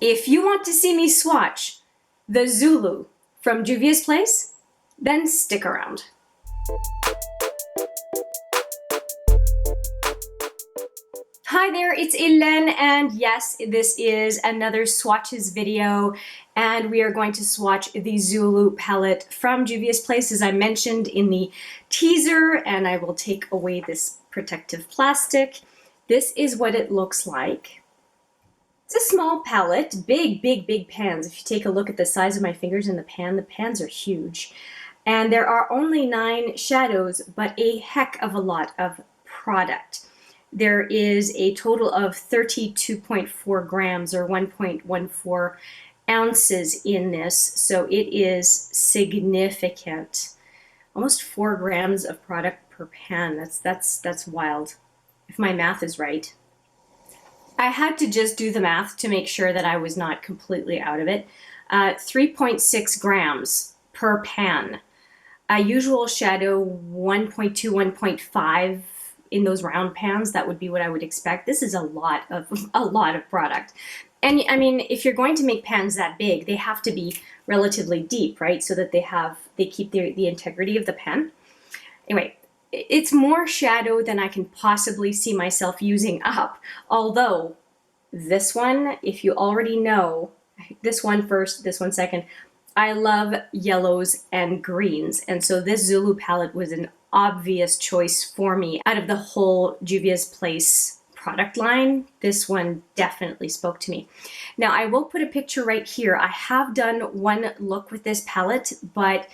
If you want to see me swatch the Zulu from Juvia's Place, then stick around. Hi there, it's Hélène, and yes, this is another swatches video, and we are going to swatch the Zulu palette from Juvia's Place, as I mentioned in the teaser, and I will take away this protective plastic. This is what it looks like. It's a small palette, big pans. If you take a look at the size of my fingers in the pans are huge. And there are only 9 shadows, but a heck of a lot of product. There is a total of 32.4 grams or 1.14 ounces in this, so it is significant. Almost 4 grams of product per pan. That's wild, if my math is right. I had to just do the math to make sure that I was not completely out of it. 3.6 grams per pan. A usual shadow 1.2, 1.5 in those round pans. That would be what I would expect. This is a lot of product. And I mean, if you're going to make pans that big, they have to be relatively deep, right? So that they keep the integrity of the pen. Anyway, it's more shadow than I can possibly see myself using up. Although this one, if you already know, this one first, this one second, I love yellows and greens. And so this Zulu palette was an obvious choice for me. Out of the whole Juvia's Place product line, this one definitely spoke to me. Now I will put a picture right here. I have done one look with this palette, but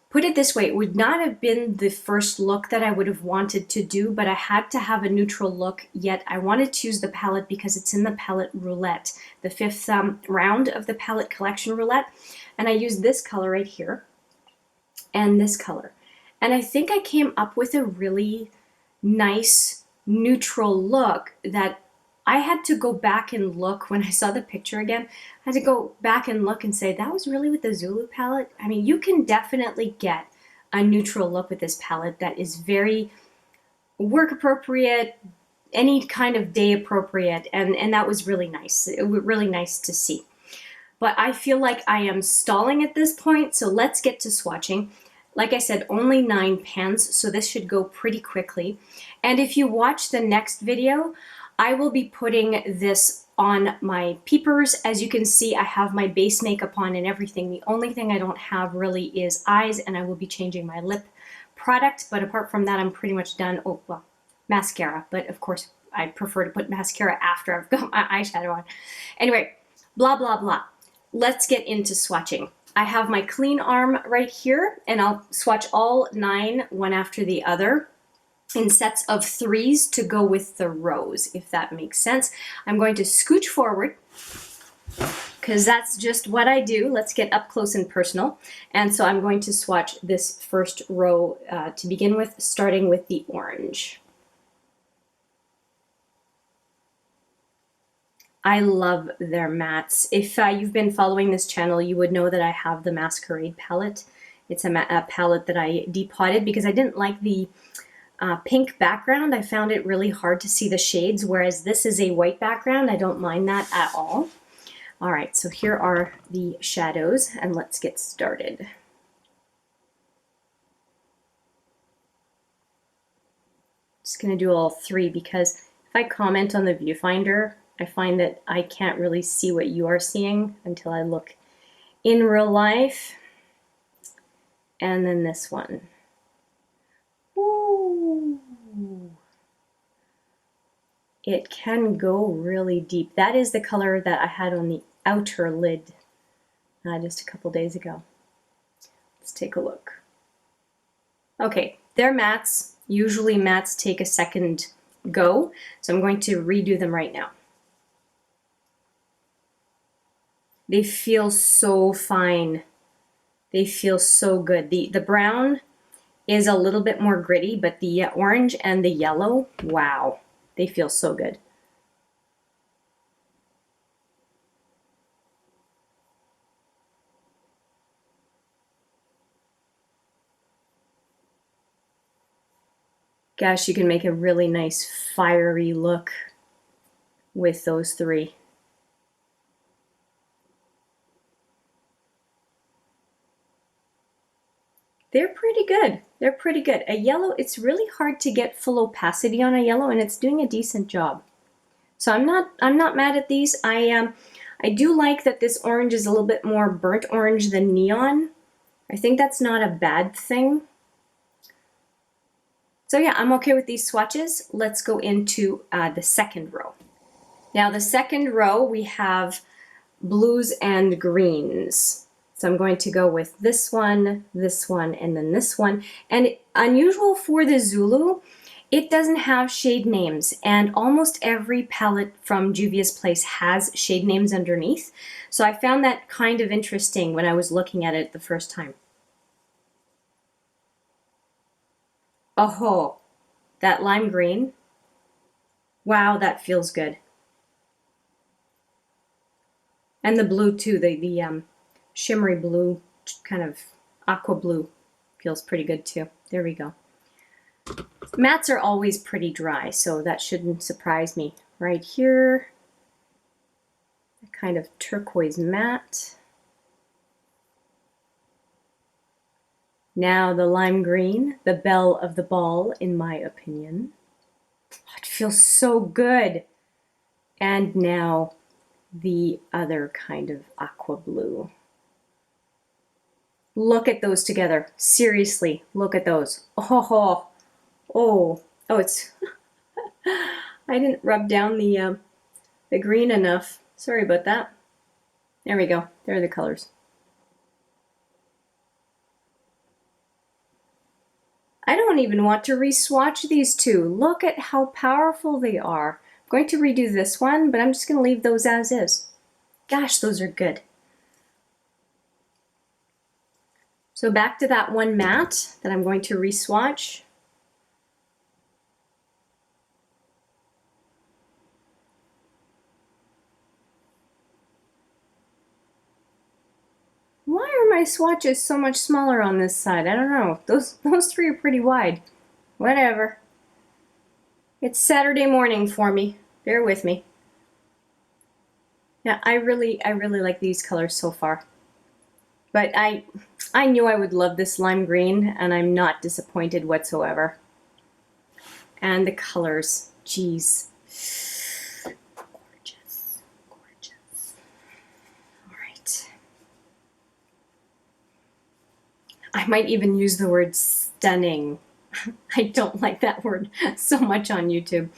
put it this way, it would not have been the first look that I would have wanted to do, but I had to have a neutral look, yet I wanted to use the palette because it's in the palette roulette, the 5th round of the palette collection roulette. And I used this color right here and this color. And I think I came up with a really nice neutral look that I had to go back and look when I saw the picture again. I had to go back and look and say, that was really with the Zulu palette? I mean, you can definitely get a neutral look with this palette that is very work appropriate, any kind of day appropriate, and that was really nice. It was really nice to see. But I feel like I am stalling at this point, so let's get to swatching. Like I said, only 9 pans, so this should go pretty quickly. And if you watch the next video, I will be putting this on my peepers. As you can see, I have my base makeup on and everything. The only thing I don't have really is eyes, and I will be changing my lip product. But apart from that, I'm pretty much done. Oh, well, mascara. But of course, I prefer to put mascara after I've got my eyeshadow on. Anyway, blah, blah, blah. Let's get into swatching. I have my clean arm right here, and I'll swatch all 9 one after the other in sets of 3s to go with the rows, if that makes sense. I'm going to scooch forward because that's just what I do. Let's get up close and personal. And so I'm going to swatch this first row to begin with, starting with the orange. I love their mattes. If you've been following this channel, you would know that I have the Masquerade palette. It's a palette that I depotted because I didn't like the pink background. I found it really hard to see the shades, whereas this is a white background. I don't mind that at all. All right, so here are the shadows, and let's get started. Just gonna do all 3 because if I comment on the viewfinder, I find that I can't really see what you are seeing until I look in real life. And then this one. Ooh. It can go really deep. That is the color that I had on the outer lid just a couple days ago. Let's take a look. Okay, they're mattes. Usually mattes take a second go, so I'm going to redo them right now. They feel so fine. They feel so good. The brown is a little bit more gritty, but the orange and the yellow, wow, they feel so good. Gosh, you can make a really nice fiery look with those 3. they're pretty good. They're pretty good. A yellow, it's really hard to get full opacity on a yellow, and it's doing a decent job. So I'm not mad at these. I do like that this orange is a little bit more burnt orange than neon. I think that's not a bad thing. So yeah, I'm okay with these swatches. Let's go into the second row. Now the second row, we have blues and greens. So I'm going to go with this one, and then this one. And unusual for the Zulu, it doesn't have shade names, and almost every palette from Juvia's Place has shade names underneath. So I found that kind of interesting when I was looking at it the first time. Oh, that lime green. Wow, that feels good. And the blue too, the shimmery blue, kind of aqua blue, feels pretty good too. There we go. Mattes are always pretty dry, so that shouldn't surprise me. Right here, a kind of turquoise matte. Now the lime green, the belle of the ball, in my opinion. Oh, it feels so good. And now the other kind of aqua blue. Look at those together. Seriously, look at those. Oh, it's... I didn't rub down the green enough. Sorry about that. There we go. There are the colors. I don't even want to re-swatch these two. Look at how powerful they are. I'm going to redo this one, but I'm just going to leave those as is. Gosh, those are good. So back to that one matte that I'm going to re-swatch. Why are my swatches so much smaller on this side? I don't know. Those three are pretty wide. Whatever. It's Saturday morning for me. Bear with me. Yeah, I really like these colors so far. But I knew I would love this lime green, and I'm not disappointed whatsoever. And the colors, geez. Gorgeous, gorgeous. All right. I might even use the word stunning. I don't like that word so much on YouTube.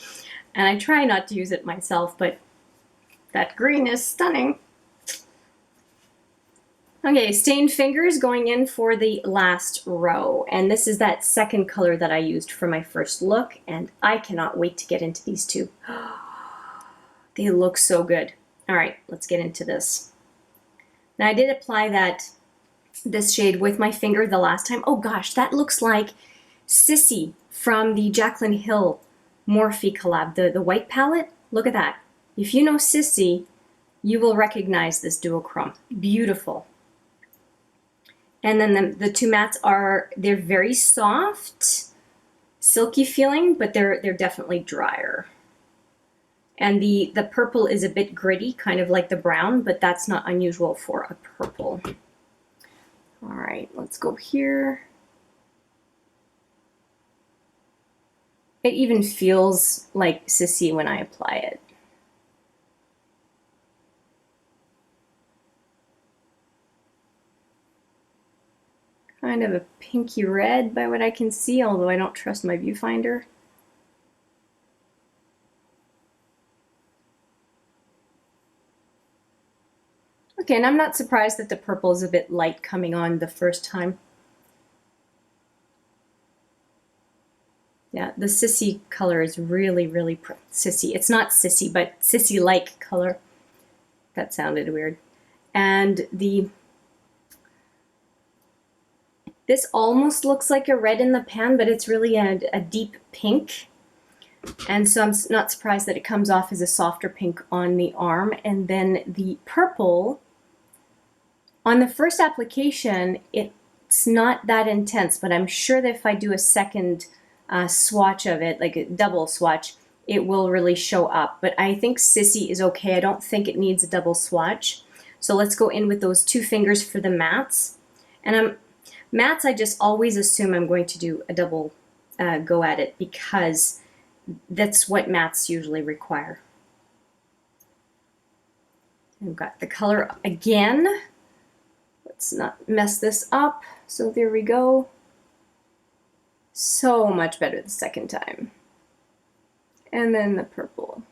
And I try not to use it myself, but that green is stunning. Okay, stained fingers going in for the last row. And this is that second color that I used for my first look, and I cannot wait to get into these two. They look so good. All right, let's get into this. Now I did apply this shade with my finger the last time. Oh gosh, that looks like Sissy from the Jaclyn Hill Morphe collab, the white palette. Look at that. If you know Sissy, you will recognize this duochrome. Beautiful. And then the two mattes they're very soft, silky feeling, but they're definitely drier. And the purple is a bit gritty, kind of like the brown, but that's not unusual for a purple. All right, let's go here. It even feels like Sissy when I apply it. Kind of a pinky red by what I can see, although I don't trust my viewfinder. Okay, and I'm not surprised that the purple is a bit light coming on the first time. Yeah, the Sissy color is really Sissy. It's not Sissy, but Sissy-like color. That sounded weird. And this almost looks like a red in the pan, but it's really a deep pink. And so I'm not surprised that it comes off as a softer pink on the arm. And then the purple, on the first application, it's not that intense, but I'm sure that if I do a second swatch of it, like a double swatch, it will really show up. But I think Sissy is okay. I don't think it needs a double swatch. So let's go in with those two fingers for the mattes. And Mattes, I just always assume I'm going to do a double go at it because that's what mattes usually require. I've got the color again. Let's not mess this up. So there we go. So much better the second time. And then the purple.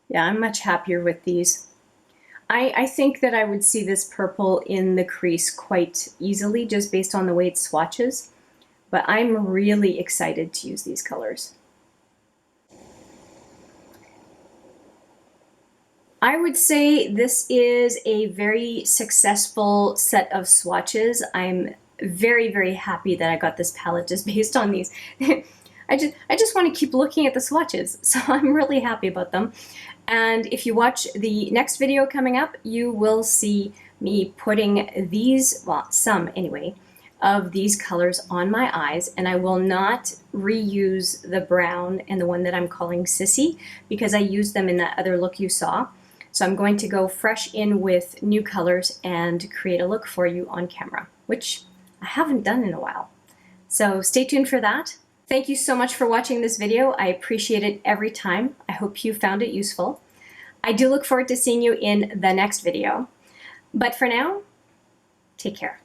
Yeah, I'm much happier with these. I think that I would see this purple in the crease quite easily just based on the way it swatches, but I'm really excited to use these colors. I would say this is a very successful set of swatches. I'm very, very happy that I got this palette just based on these. I just want to keep looking at the swatches, so I'm really happy about them. And if you watch the next video coming up, you will see me putting these, well, some anyway, of these colors on my eyes, and I will not reuse the brown and the one that I'm calling Sissy because I used them in that other look you saw. So I'm going to go fresh in with new colors and create a look for you on camera, which I haven't done in a while. So stay tuned for that. Thank you so much for watching this video. I appreciate it every time. I hope you found it useful. I do look forward to seeing you in the next video. But for now, take care.